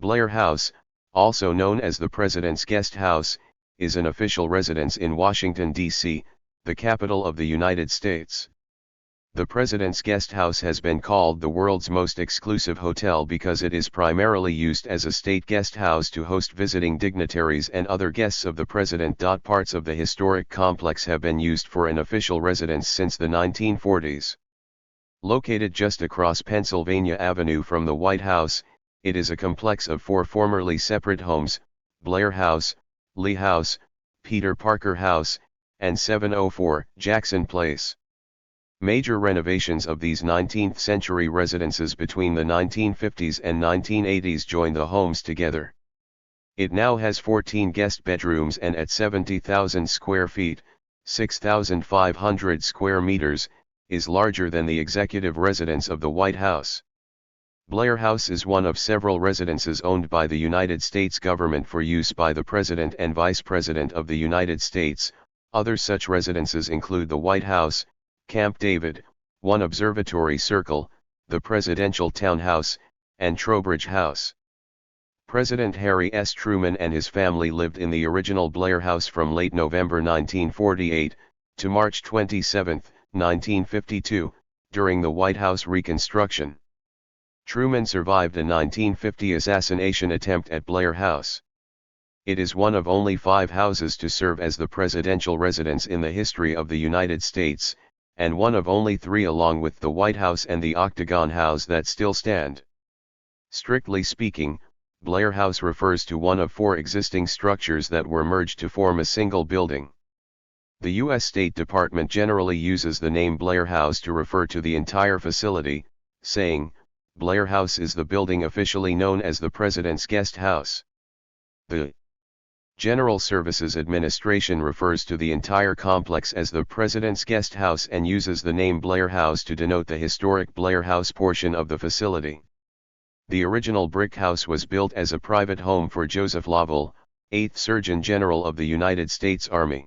Blair House, also known as the President's Guest House, is an official residence in Washington, D.C., the capital of the United States. The President's Guest House has been called the world's most exclusive hotel because it is primarily used as a state guest house to host visiting dignitaries and other guests of the President. Parts of the historic complex have been used for an official residence since the 1940s. Located just across Pennsylvania Avenue from the White House, it is a complex of 4 formerly separate homes: Blair House, Lee House, Peter Parker House, and 704 Jackson Place. Major renovations of these 19th-century residences between the 1950s and 1980s joined the homes together. It now has 14 guest bedrooms and at 70,000 square feet, 6,500 square meters, is larger than the executive residence of the White House. Blair House is one of several residences owned by the United States government for use by the President and Vice President of the United States. Other such residences include the White House, Camp David, One Observatory Circle, the Presidential Townhouse, and Trowbridge House. President Harry S. Truman and his family lived in the original Blair House from late November 1948 to March 27, 1952, during the White House reconstruction. Truman survived a 1950 assassination attempt at Blair House. It is one of only 5 houses to serve as the presidential residence in the history of the United States, and one of only 3 along with the White House and the Octagon House that still stand. Strictly speaking, Blair House refers to one of 4 existing structures that were merged to form a single building. The U.S. State Department generally uses the name Blair House to refer to the entire facility, saying, Blair House is the building officially known as the President's Guest House. The General Services Administration refers to the entire complex as the President's Guest House and uses the name Blair House to denote the historic Blair House portion of the facility. The original brick house was built as a private home for Joseph Lovell, 8th Surgeon General of the United States Army.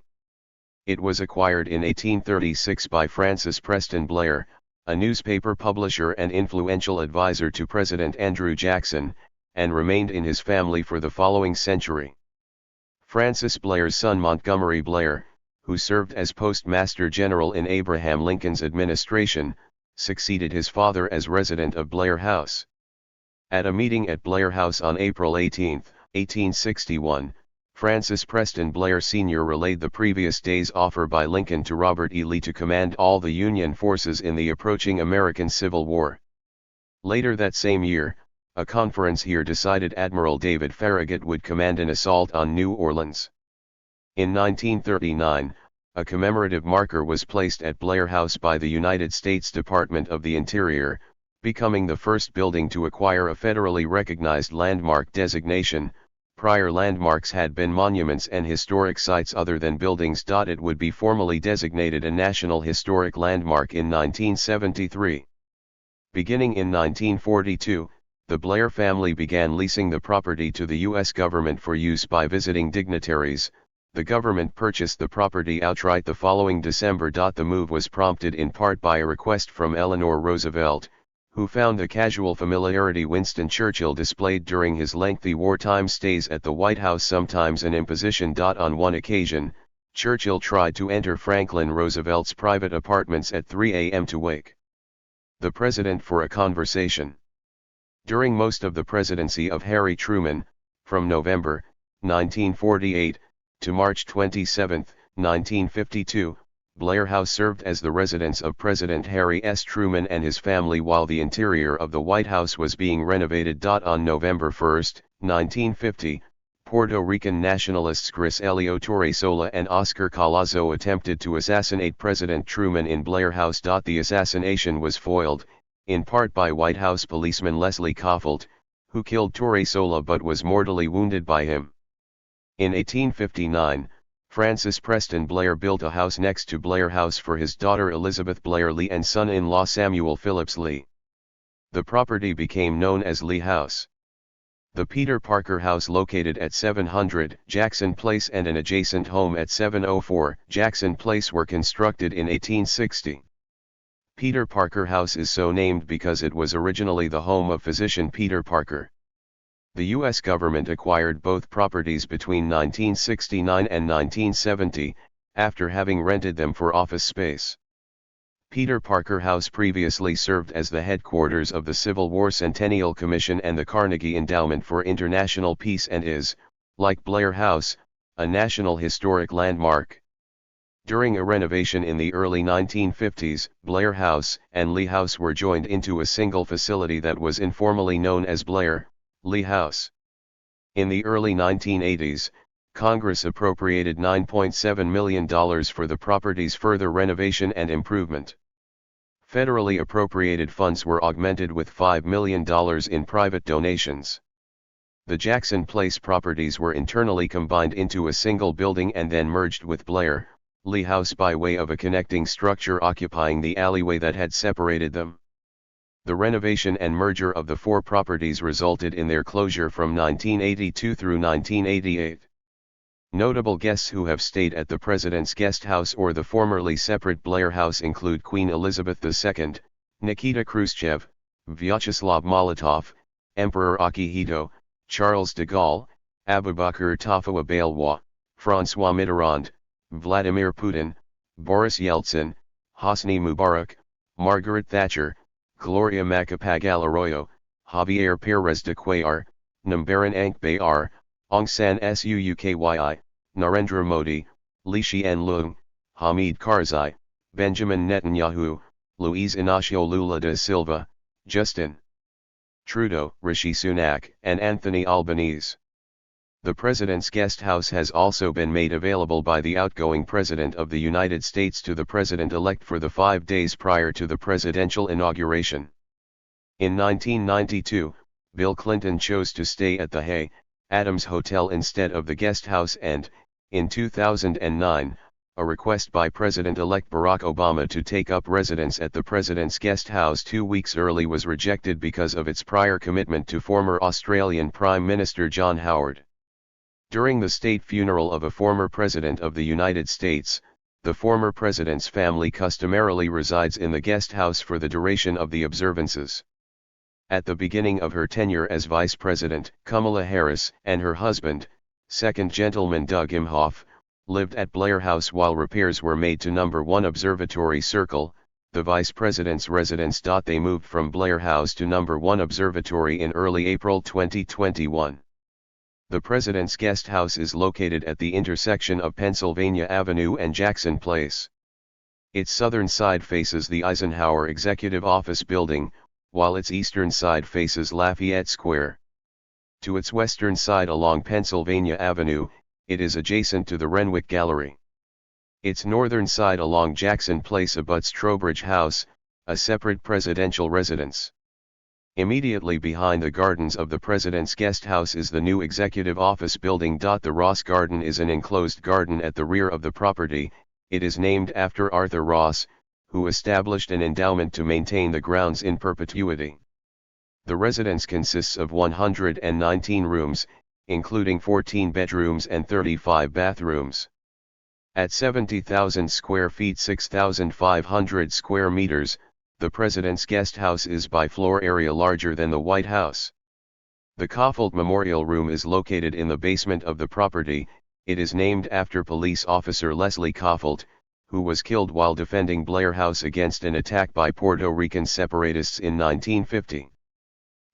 It was acquired in 1836 by Francis Preston Blair, a newspaper publisher and influential advisor to President Andrew Jackson, and remained in his family for the following century. Francis Blair's son Montgomery Blair, who served as Postmaster General in Abraham Lincoln's administration, succeeded his father as resident of Blair House. At a meeting at Blair House on April 18, 1861, Francis Preston Blair Sr. relayed the previous day's offer by Lincoln to Robert E. Lee to command all the Union forces in the approaching American Civil War. Later that same year, a conference here decided Admiral David Farragut would command an assault on New Orleans. In 1939, a commemorative marker was placed at Blair House by the United States Department of the Interior, becoming the first building to acquire a federally recognized landmark designation. Prior landmarks had been monuments and historic sites other than buildings. It would be formally designated a National Historic Landmark in 1973. Beginning in 1942, the Blair family began leasing the property to the U.S. government for use by visiting dignitaries. The government purchased the property outright the following December. The move was prompted in part by a request from Eleanor Roosevelt, who found the casual familiarity Winston Churchill displayed during his lengthy wartime stays at the White House sometimes an imposition. On one occasion, Churchill tried to enter Franklin Roosevelt's private apartments at 3 a.m. to wake the president for a conversation. During most of the presidency of Harry Truman, from November 1948 to March 27, 1952, Blair House served as the residence of President Harry S. Truman and his family while the interior of the White House was being renovated. On November 1, 1950, Puerto Rican nationalists Chris Elio Torre Sola and Oscar Collazo attempted to assassinate President Truman in Blair House. The assassination was foiled, in part by White House policeman Leslie Koffelt, who killed Torre Sola but was mortally wounded by him. In 1859, Francis Preston Blair built a house next to Blair House for his daughter Elizabeth Blair Lee and son-in-law Samuel Phillips Lee. The property became known as Lee House. The Peter Parker House located at 700 Jackson Place and an adjacent home at 704 Jackson Place were constructed in 1860. Peter Parker House is so named because it was originally the home of physician Peter Parker. The U.S. government acquired both properties between 1969 and 1970, after having rented them for office space. Peter Parker House previously served as the headquarters of the Civil War Centennial Commission and the Carnegie Endowment for International Peace and is, like Blair House, a National Historic Landmark. During a renovation in the early 1950s, Blair House and Lee House were joined into a single facility that was informally known as Blair, Lee House. In the early 1980s, Congress appropriated $9.7 million for the property's further renovation and improvement. Federally appropriated funds were augmented with $5 million in private donations. The Jackson Place properties were internally combined into a single building and then merged with Blair, Lee House by way of a connecting structure occupying the alleyway that had separated them. The renovation and merger of the four properties resulted in their closure from 1982 through 1988. Notable guests who have stayed at the President's Guest House or the formerly separate Blair House include Queen Elizabeth II, Nikita Khrushchev, Vyacheslav Molotov, Emperor Akihito, Charles de Gaulle, Abubakar Tafawa Balewa, François Mitterrand, Vladimir Putin, Boris Yeltsin, Hosni Mubarak, Margaret Thatcher, Gloria Macapagal Arroyo, Javier Pérez de Cuellar, Nambaran Ankbayar, Aung San Suu Kyi, Narendra Modi, Lee Hsien Loong, Hamid Karzai, Benjamin Netanyahu, Luiz Inácio Lula da Silva, Justin Trudeau, Rishi Sunak, and Anthony Albanese. The President's Guest House has also been made available by the outgoing President of the United States to the President-elect for the 5 days prior to the presidential inauguration. In 1992, Bill Clinton chose to stay at the Hay Adams Hotel instead of the Guest House and, in 2009, a request by President-elect Barack Obama to take up residence at the President's Guest House 2 weeks early was rejected because of its prior commitment to former Australian Prime Minister John Howard. During the state funeral of a former President of the United States, the former President's family customarily resides in the Guest House for the duration of the observances. At the beginning of her tenure as Vice President, Kamala Harris and her husband, Second Gentleman Doug Imhoff, lived at Blair House while repairs were made to No. 1 Observatory Circle, the Vice President's residence. They moved from Blair House to No. 1 Observatory in early April 2021. The President's Guest House is located at the intersection of Pennsylvania Avenue and Jackson Place. Its southern side faces the Eisenhower Executive Office Building, while its eastern side faces Lafayette Square. To its western side along Pennsylvania Avenue, it is adjacent to the Renwick Gallery. Its northern side along Jackson Place abuts Trowbridge House, a separate presidential residence. Immediately behind the gardens of the President's Guest House is the new Executive Office Building. The Ross Garden is an enclosed garden at the rear of the property. It is named after Arthur Ross, who established an endowment to maintain the grounds in perpetuity. The residence consists of 119 rooms, including 14 bedrooms and 35 bathrooms. At 70,000 square feet 6,500 square meters, the President's Guest House is by floor area larger than the White House. The Koffold Memorial Room is located in the basement of the property. It is named after police officer Leslie Koffold, who was killed while defending Blair House against an attack by Puerto Rican separatists in 1950.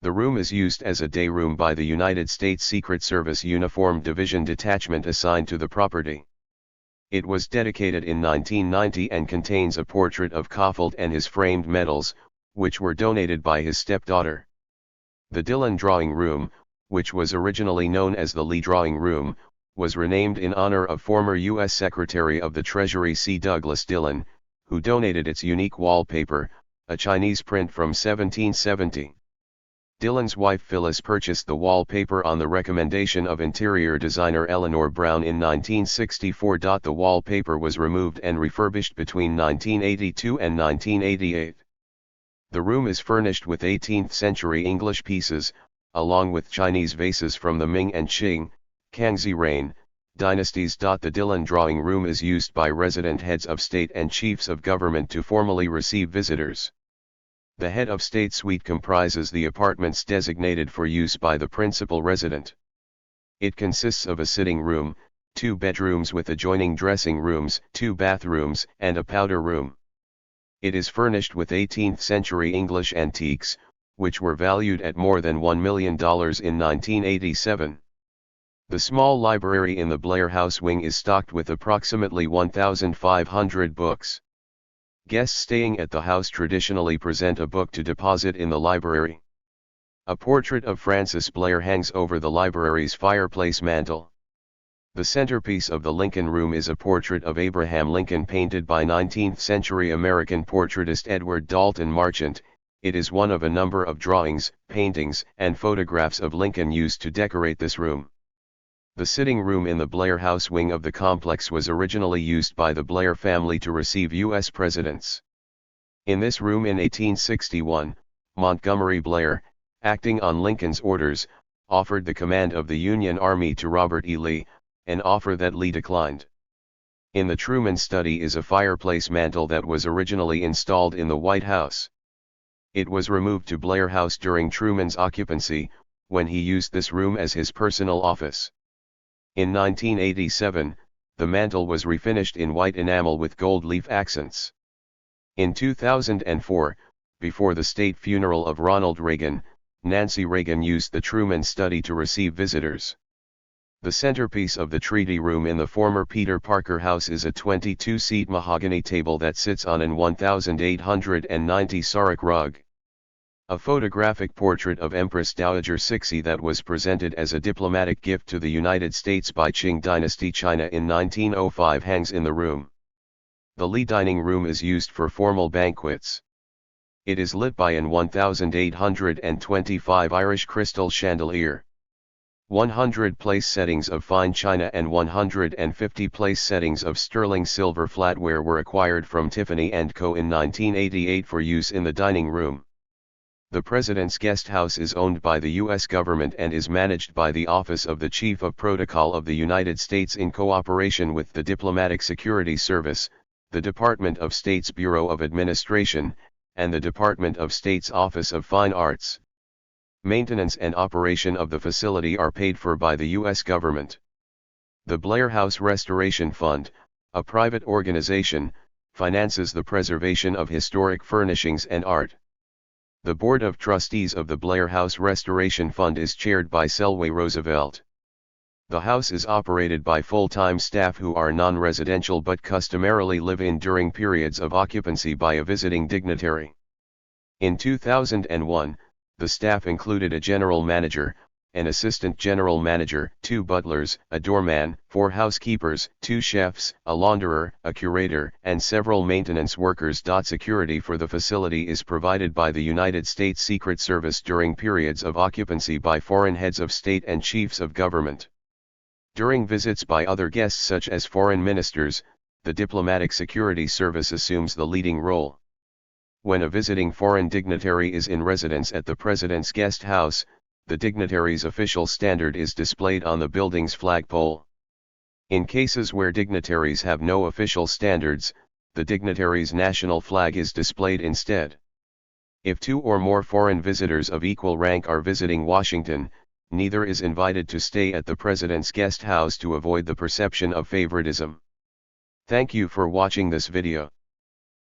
The room is used as a day room by the United States Secret Service Uniformed Division detachment assigned to the property. It was dedicated in 1990 and contains a portrait of Koffold and his framed medals, which were donated by his stepdaughter. The Dillon Drawing Room, which was originally known as the Lee Drawing Room, was renamed in honor of former U.S. Secretary of the Treasury C. Douglas Dillon, who donated its unique wallpaper, a Chinese print from 1770. Dillon's wife Phyllis purchased the wallpaper on the recommendation of interior designer Eleanor Brown in 1964. The wallpaper was removed and refurbished between 1982 and 1988. The room is furnished with 18th-century English pieces, along with Chinese vases from the Ming and Qing, Kangxi reign, dynasties. The Dillon Drawing Room is used by resident heads of state and chiefs of government to formally receive visitors. The head of state suite comprises the apartments designated for use by the principal resident. It consists of a sitting room, 2 bedrooms with adjoining dressing rooms, 2 bathrooms, and a powder room. It is furnished with 18th-century English antiques, which were valued at more than $1 million in 1987. The small library in the Blair House wing is stocked with approximately 1,500 books. Guests staying at the house traditionally present a book to deposit in the library. A portrait of Francis Blair hangs over the library's fireplace mantel. The centerpiece of the Lincoln Room is a portrait of Abraham Lincoln painted by 19th-century American portraitist Edward Dalton Marchant. It is one of a number of drawings, paintings, and photographs of Lincoln used to decorate this room. The sitting room in the Blair House wing of the complex was originally used by the Blair family to receive U.S. presidents. In this room in 1861, Montgomery Blair, acting on Lincoln's orders, offered the command of the Union Army to Robert E. Lee, an offer that Lee declined. In the Truman study is a fireplace mantel that was originally installed in the White House. It was removed to Blair House during Truman's occupancy, when he used this room as his personal office. In 1987, the mantel was refinished in white enamel with gold leaf accents. In 2004, before the state funeral of Ronald Reagan, Nancy Reagan used the Truman study to receive visitors. The centerpiece of the treaty room in the former Peter Parker House is a 22-seat mahogany table that sits on an 1,890 sarek rug. A photographic portrait of Empress Dowager Cixi that was presented as a diplomatic gift to the United States by Qing Dynasty China in 1905 hangs in the room. The Lee dining room is used for formal banquets. It is lit by an 1,825 Irish crystal chandelier. 100 place settings of fine china and 150 place settings of sterling silver flatware were acquired from Tiffany & Co. in 1988 for use in the dining room. The President's Guest House is owned by the U.S. government and is managed by the Office of the Chief of Protocol of the United States in cooperation with the Diplomatic Security Service, the Department of State's Bureau of Administration, and the Department of State's Office of Fine Arts. Maintenance and operation of the facility are paid for by the U.S. government. The Blair House Restoration Fund, a private organization, finances the preservation of historic furnishings and art. The Board of Trustees of the Blair House Restoration Fund is chaired by Selway Roosevelt. The house is operated by full-time staff who are non-residential but customarily live in during periods of occupancy by a visiting dignitary. In 2001, the staff included a general manager, an assistant general manager, 2 butlers, a doorman, 4 housekeepers, 2 chefs, a launderer, a curator, and several maintenance workers. Security for the facility is provided by the United States Secret Service during periods of occupancy by foreign heads of state and chiefs of government. During visits by other guests such as foreign ministers, the Diplomatic Security Service assumes the leading role. When a visiting foreign dignitary is in residence at the President's Guest House, the dignitary's official standard is displayed on the building's flagpole. In cases where dignitaries have no official standards, the dignitary's national flag is displayed instead. If 2 or more foreign visitors of equal rank are visiting Washington, neither is invited to stay at the President's Guest House to avoid the perception of favoritism. Thank you for watching this video.